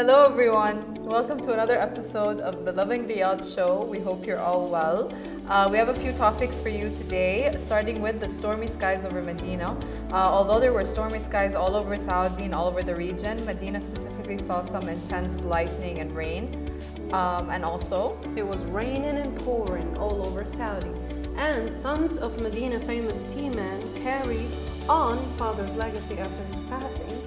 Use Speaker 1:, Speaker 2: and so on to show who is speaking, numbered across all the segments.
Speaker 1: Hello everyone, welcome to another episode of the Lovin Riyadh Show. We hope you're all well. We have a few topics for you today, starting with the stormy skies over Medina. Although there were stormy skies all over Saudi and all over the region, Medina specifically saw some intense lightning and rain. And also,
Speaker 2: it was raining and pouring all over Saudi. And sons of Medina famous T-Man carried on father's legacy after his passing.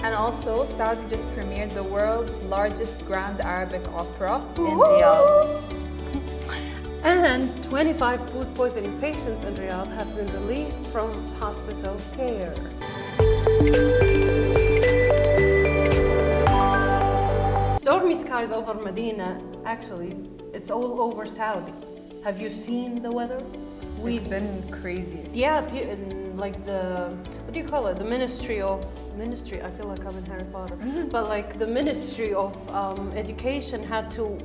Speaker 1: And also, Saudi just premiered the world's largest grand Arabic opera in Riyadh.
Speaker 2: And 25 food poisoning patients in Riyadh have been released from hospital care. Stormy skies over Medina, actually, it's all over Saudi. Have you seen the weather?
Speaker 1: It's been crazy.
Speaker 2: Yeah, like what do you call it? The Ministry, I feel like I'm in Harry Potter. But like the Ministry of Education had to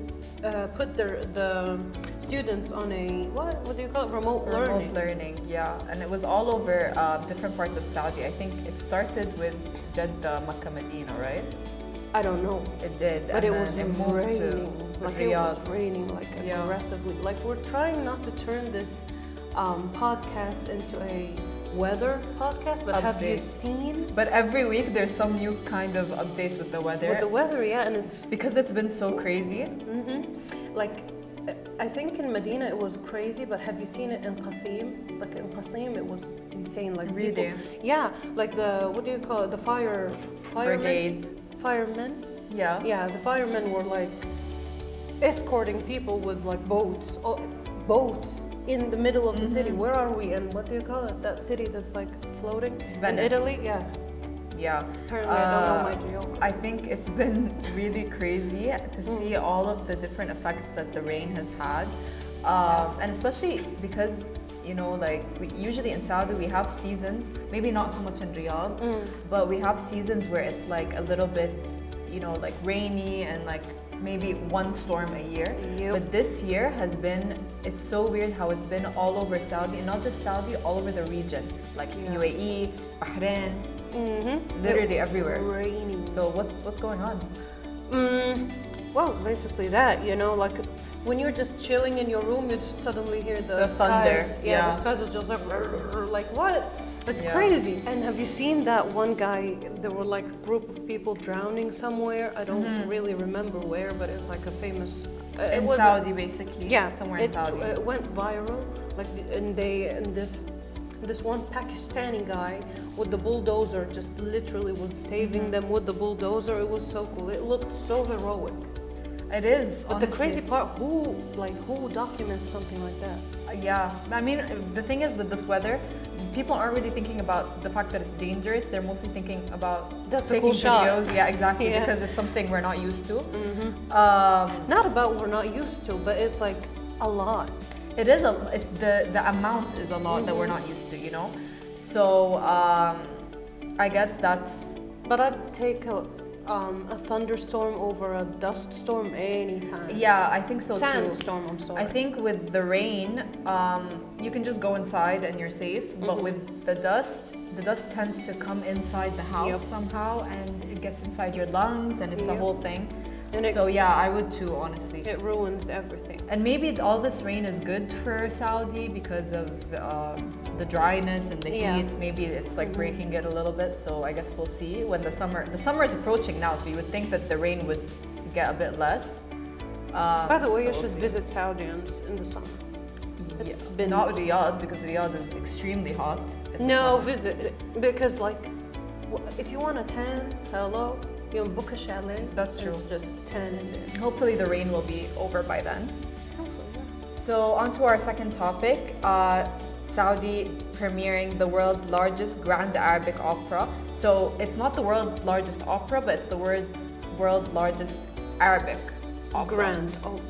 Speaker 2: put the students on a, what do you call it? Remote
Speaker 1: learning, yeah. And it was all over different parts of Saudi. I think it started with Jeddah, Makkah, Medina, right?
Speaker 2: I don't know.
Speaker 1: It did.
Speaker 2: But it was
Speaker 1: moved
Speaker 2: raining.
Speaker 1: to
Speaker 2: Like
Speaker 1: Riyadh.
Speaker 2: it was raining like aggressively. Like we're trying not to turn this podcast into a weather podcast, but have you seen?
Speaker 1: But every week there's some new kind of update with the weather.
Speaker 2: With the weather, yeah, and it's
Speaker 1: because it's been so crazy.
Speaker 2: Like, I think in Medina it was crazy, but have you seen it in Qasim? Like in Qasim, it was insane. Like
Speaker 1: really?
Speaker 2: Yeah, like the, what do you call it? The
Speaker 1: brigade.
Speaker 2: Firemen?
Speaker 1: Yeah.
Speaker 2: Yeah, the firemen were like escorting people with like boats in the middle of the city. Where are we? And what do you call it? That city that's like floating?
Speaker 1: Venice.
Speaker 2: In Italy? Yeah.
Speaker 1: Yeah.
Speaker 2: Apparently I don't know my geography.
Speaker 1: I think it's been really crazy to see all of the different effects that the rain has had. And especially because, you know, like usually in Saudi we have seasons, maybe not so much in Riyadh, but we have seasons where it's like a little bit, you know, like rainy and like maybe one storm a year. But this year has been, it's so weird how it's been all over Saudi, and not just Saudi, all over the region, like UAE, Bahrain, literally everywhere.
Speaker 2: Raining.
Speaker 1: So what's going on?
Speaker 2: Well, basically that, you know, like when you're just chilling in your room, you just suddenly hear the
Speaker 1: thunder.
Speaker 2: Skies. Yeah, the skies is just like what? It's crazy. And have you seen that one guy? There were like a group of people drowning somewhere. I don't really remember where, but it's like a famous.
Speaker 1: In Saudi, basically.
Speaker 2: Yeah,
Speaker 1: somewhere in Saudi.
Speaker 2: It went viral. Like, and this one Pakistani guy with the bulldozer just literally was saving them with the bulldozer. It was so cool. It looked so heroic.
Speaker 1: It is.
Speaker 2: But honestly, the crazy part, who documents something like that?
Speaker 1: Yeah, I mean, the thing is with this weather, people aren't really thinking about the fact that it's dangerous. They're mostly thinking about taking videos. Yeah, exactly, because it's something we're not used to.
Speaker 2: Not about we're not used to, but it's like a lot.
Speaker 1: It is the amount is a lot that we're not used to, you know. So I guess that's.
Speaker 2: But I'd take a thunderstorm over a dust storm anytime.
Speaker 1: Yeah, I think so too.
Speaker 2: Sandstorm, I'm sorry.
Speaker 1: I think with the rain, you can just go inside and you're safe. But with the dust tends to come inside the house somehow, and it gets inside your lungs, and it's a whole thing. And so yeah, I would too, honestly.
Speaker 2: It ruins everything.
Speaker 1: And maybe all this rain is good for Saudi because of the dryness and the heat. Maybe it's like breaking it a little bit. So I guess we'll see when the summer is approaching now. So you would think that the rain would get a bit less.
Speaker 2: By the way, you should visit Saudi in the summer.
Speaker 1: It's been not Riyadh, because Riyadh is extremely hot.
Speaker 2: No, visit because like if you want a tan, hello. You know, book a chalet.
Speaker 1: That's true.
Speaker 2: Just 10 in there.
Speaker 1: Hopefully the rain will be over by then. So on to our second topic, Saudi premiering the world's largest grand Arabic opera. So it's not the world's largest opera, but it's the world's largest Arabic opera.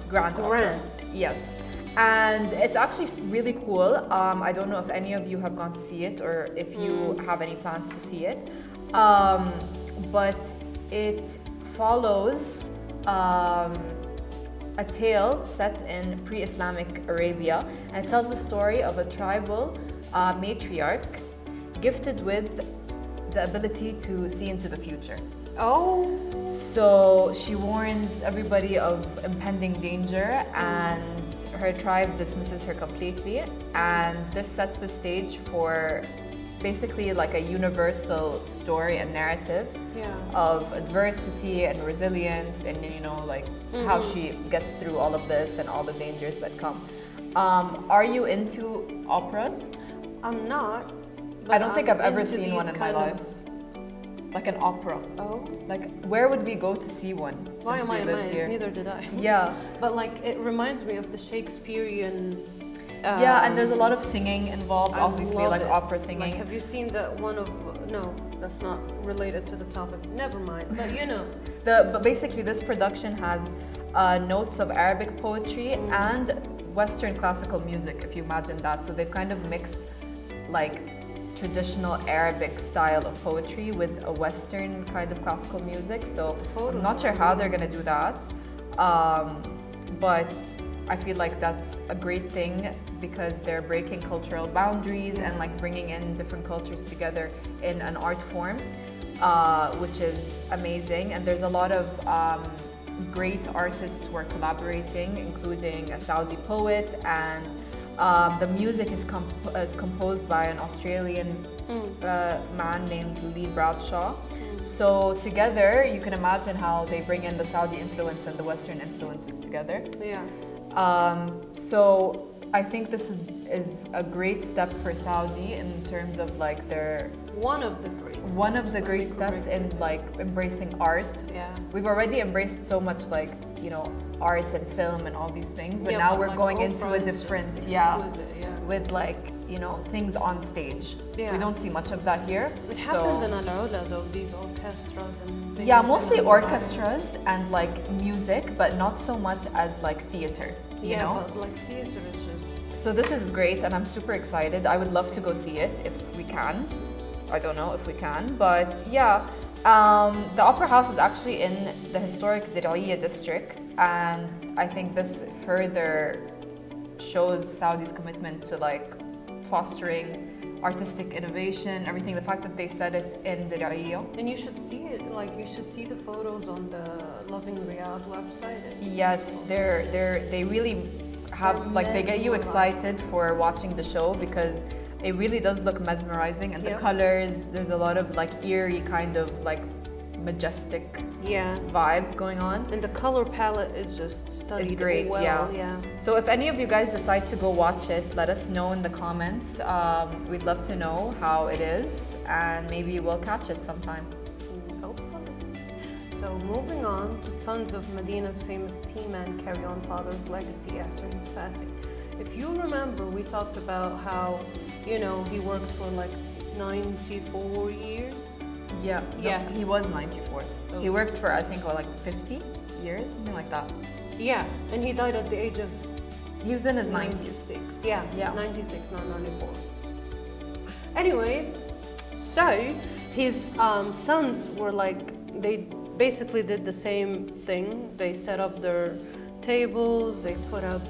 Speaker 1: Grand opera. Yes. And it's actually really cool. I don't know if any of you have gone to see it or if you have any plans to see it. But it follows a tale set in pre-Islamic Arabia, and it tells the story of a tribal matriarch gifted with the ability to see into the future.
Speaker 2: Oh.
Speaker 1: So she warns everybody of impending danger, and her tribe dismisses her completely. And this sets the stage for basically like a universal story and narrative of adversity and resilience, and like how she gets through all of this and all the dangers that come. Are you into operas?
Speaker 2: I'm not.
Speaker 1: I don't think I've ever seen one in my life. Like an opera.
Speaker 2: Oh.
Speaker 1: Like, where would we go to see one
Speaker 2: Why
Speaker 1: since
Speaker 2: am
Speaker 1: we
Speaker 2: I
Speaker 1: live
Speaker 2: amazed?
Speaker 1: here?
Speaker 2: Neither did I.
Speaker 1: Yeah.
Speaker 2: But like, it reminds me of the Shakespearean.
Speaker 1: Yeah, and there's a lot of singing involved,
Speaker 2: I
Speaker 1: obviously,
Speaker 2: love
Speaker 1: like
Speaker 2: it.
Speaker 1: opera singing.
Speaker 2: Like, have you seen the one of? No, that's not related to the topic. Never mind. But
Speaker 1: But basically, this production has notes of Arabic poetry and Western classical music, if you imagine that. So they've kind of mixed like traditional Arabic style of poetry with a Western kind of classical music. So I'm not sure how they're gonna do that, but I feel like that's a great thing because they're breaking cultural boundaries and like bringing in different cultures together in an art form, which is amazing. And there's a lot of great artists who are collaborating, including a Saudi poet, and the music is composed by an Australian man named Lovin Riyadh Show. So together, you can imagine how they bring in the Saudi influence and the Western influences together.
Speaker 2: Yeah.
Speaker 1: So I think this is a great step for Saudi in terms of like their
Speaker 2: one of the great
Speaker 1: steps in like embracing art.
Speaker 2: Yeah.
Speaker 1: We've already embraced so much like art and film and all these things, but now we're
Speaker 2: like
Speaker 1: going into a different with like things on stage.
Speaker 2: Yeah.
Speaker 1: We don't see much of that here.
Speaker 2: It happens in Al-Ula though, these orchestras and things.
Speaker 1: Yeah, mostly orchestras and like music, but not so much as like theater. You know?
Speaker 2: But like theater is just.
Speaker 1: So this is great, and I'm super excited. I would love to go see it if we can. I don't know if we can, but yeah. The Opera House is actually in the historic Diriyah district, and I think this further shows Saudi's commitment to like fostering artistic innovation, everything. The fact that they set it in Diriyah.
Speaker 2: And you should see it, like you should see the photos on the Lovin Riyadh website.
Speaker 1: Yes, they really have like they get you excited for watching the show because it really does look mesmerizing, and the colors, there's a lot of like eerie kind of like majestic vibes going on.
Speaker 2: And the color palette is just studied
Speaker 1: it's great,
Speaker 2: well.
Speaker 1: So if any of you guys decide to go watch it, let us know in the comments. We'd love to know how it is, and maybe we'll catch it sometime.
Speaker 2: Hopefully. So moving on to sons of Madinah's famous tea man carry on father's legacy after his passing. If you remember, we talked about how, he worked for like 94 years.
Speaker 1: Yeah. He was 94. Oh. He worked for, I think, like 50 years, something like that.
Speaker 2: Yeah, and he died at the age of...
Speaker 1: He was in his
Speaker 2: 96.
Speaker 1: 90s.
Speaker 2: Yeah, 96, not 94. Anyways, so his sons were like, they basically did the same thing. They set up their tables, they put out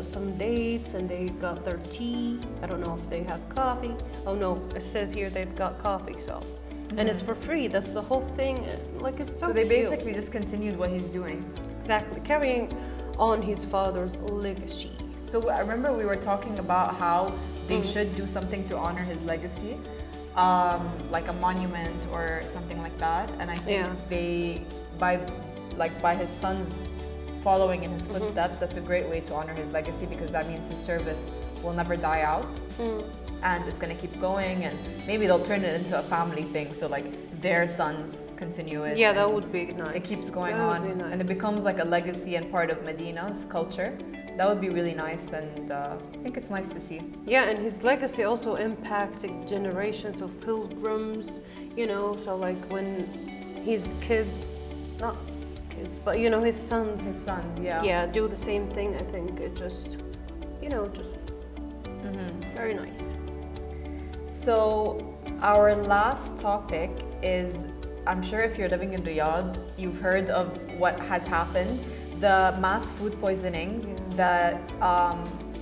Speaker 2: some dates, and they got their tea. I don't know if they have coffee. Oh no, it says here they've got coffee, so. And it's for free, that's the whole thing. Like, it's so
Speaker 1: they
Speaker 2: cute.
Speaker 1: basically just continued what he's doing.
Speaker 2: Exactly, carrying on his father's legacy.
Speaker 1: So I remember we were talking about how they should do something to honor his legacy, like a monument or something like that. And I think they, by his sons following in his footsteps, that's a great way to honor his legacy, because that means his service will never die out. And it's going to keep going, and maybe they'll turn it into a family thing, so like their sons continue it.
Speaker 2: Yeah, that would be nice.
Speaker 1: It keeps going on, and it becomes like a legacy and part of Medina's culture. That would be really nice, and I think it's nice to see.
Speaker 2: Yeah, and his legacy also impacted generations of pilgrims, so like when his kids, not kids, but his sons.
Speaker 1: His sons, yeah.
Speaker 2: Yeah, do the same thing. I think it just, very nice.
Speaker 1: So our last topic is, I'm sure if you're living in Riyadh, you've heard of what has happened. The mass food poisoning that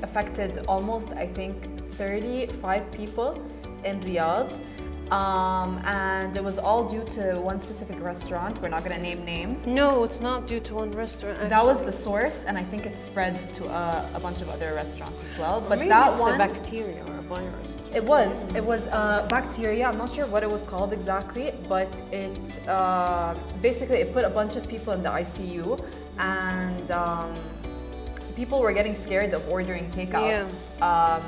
Speaker 1: affected almost, I think, 35 people in Riyadh. And it was all due to one specific restaurant. We're not going to name names.
Speaker 2: No, it's not due to one restaurant. Actually.
Speaker 1: That was the source, and I think it spread to a bunch of other restaurants as well. But
Speaker 2: maybe
Speaker 1: that
Speaker 2: it's
Speaker 1: one,
Speaker 2: the bacteria or a virus.
Speaker 1: it was bacteria. I'm not sure what it was called exactly, but it basically it put a bunch of people in the ICU, and people were getting scared of ordering takeout.
Speaker 2: Yeah.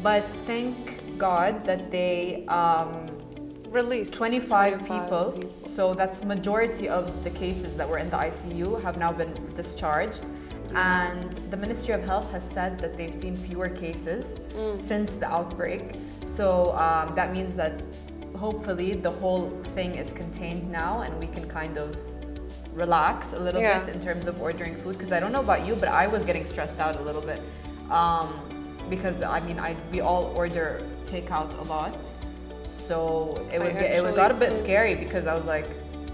Speaker 1: But thank God that they
Speaker 2: released
Speaker 1: 25 people, so that's majority of the cases that were in the ICU have now been discharged. And the Ministry of Health has said that they've seen fewer cases since the outbreak. So that means that hopefully the whole thing is contained now and we can kind of relax a little bit in terms of ordering food. Because I don't know about you, but I was getting stressed out a little bit. Because I mean, we all order takeout a lot. So it got a bit scary because I was like,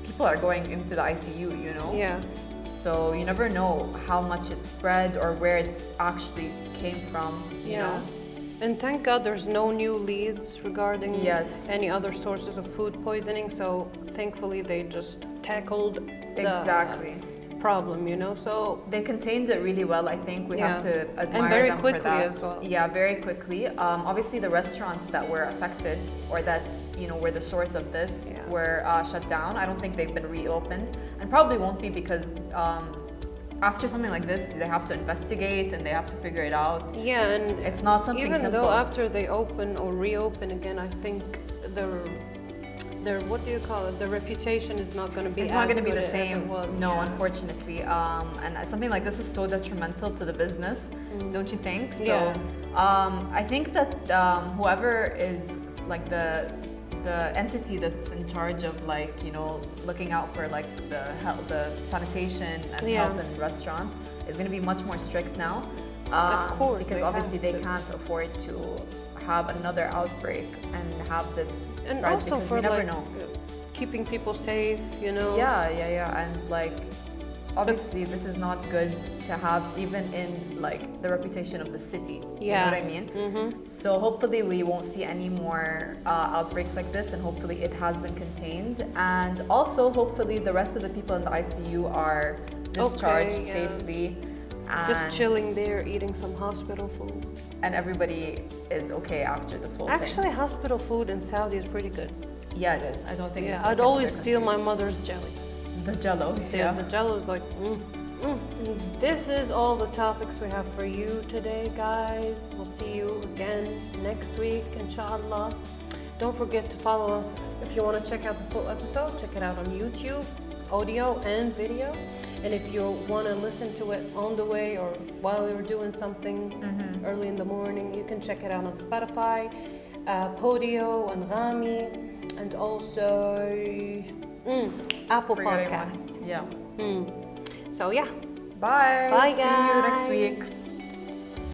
Speaker 1: people are going into the ICU, you know?
Speaker 2: Yeah.
Speaker 1: So you never know how much it spread or where it actually came from, you know?
Speaker 2: And thank God there's no new leads regarding any other sources of food poisoning. So thankfully they just tackled the problem, you know? So
Speaker 1: they contained it really well. I think we have to admire
Speaker 2: and very
Speaker 1: them
Speaker 2: quickly
Speaker 1: for that.
Speaker 2: as well.
Speaker 1: Yeah, very quickly. Obviously, the restaurants that were affected or that were the source of this were shut down. I don't think they've been reopened, and probably won't be because after something like this, they have to investigate and they have to figure it out.
Speaker 2: Yeah, and
Speaker 1: it's not something
Speaker 2: even
Speaker 1: simple.
Speaker 2: Though after they open or reopen again, I think their what do you call it? The reputation is not going to be.
Speaker 1: It's not going to be the
Speaker 2: as
Speaker 1: same.
Speaker 2: it was.
Speaker 1: No, unfortunately. And something like this is so detrimental to the business, don't you think? So, I think that whoever is like the entity that's in charge of looking out for like the health, the sanitation and health in restaurants is going to be much more strict now.
Speaker 2: Of course,
Speaker 1: because obviously they can't afford to have another outbreak and have this
Speaker 2: and
Speaker 1: spread
Speaker 2: also
Speaker 1: because
Speaker 2: for
Speaker 1: we never know.
Speaker 2: Keeping people safe, you know.
Speaker 1: Yeah, and like obviously this is not good to have even in like the reputation of the city. You know what I mean? Mm-hmm. So hopefully we won't see any more outbreaks like this, and hopefully it has been contained, and also hopefully the rest of the people in the ICU are discharged safely. And
Speaker 2: just chilling there, eating some hospital food.
Speaker 1: And everybody is okay after this whole thing.
Speaker 2: Actually, hospital food in Saudi is pretty good.
Speaker 1: Yeah, it is. I don't think it's like
Speaker 2: I'd always steal my mother's jelly.
Speaker 1: The jello,
Speaker 2: The jello is like, And this is all the topics we have for you today, guys. We'll see you again next week, inshallah. Don't forget to follow us. If you want to check out the full episode, check it out on YouTube, audio and video. And if you want to listen to it on the way or while you're doing something early in the morning, you can check it out on Spotify, Podio, and Rami, and also Apple Podcast.
Speaker 1: Yeah.
Speaker 2: So yeah.
Speaker 1: Bye.
Speaker 2: Bye, guys.
Speaker 1: See you next week.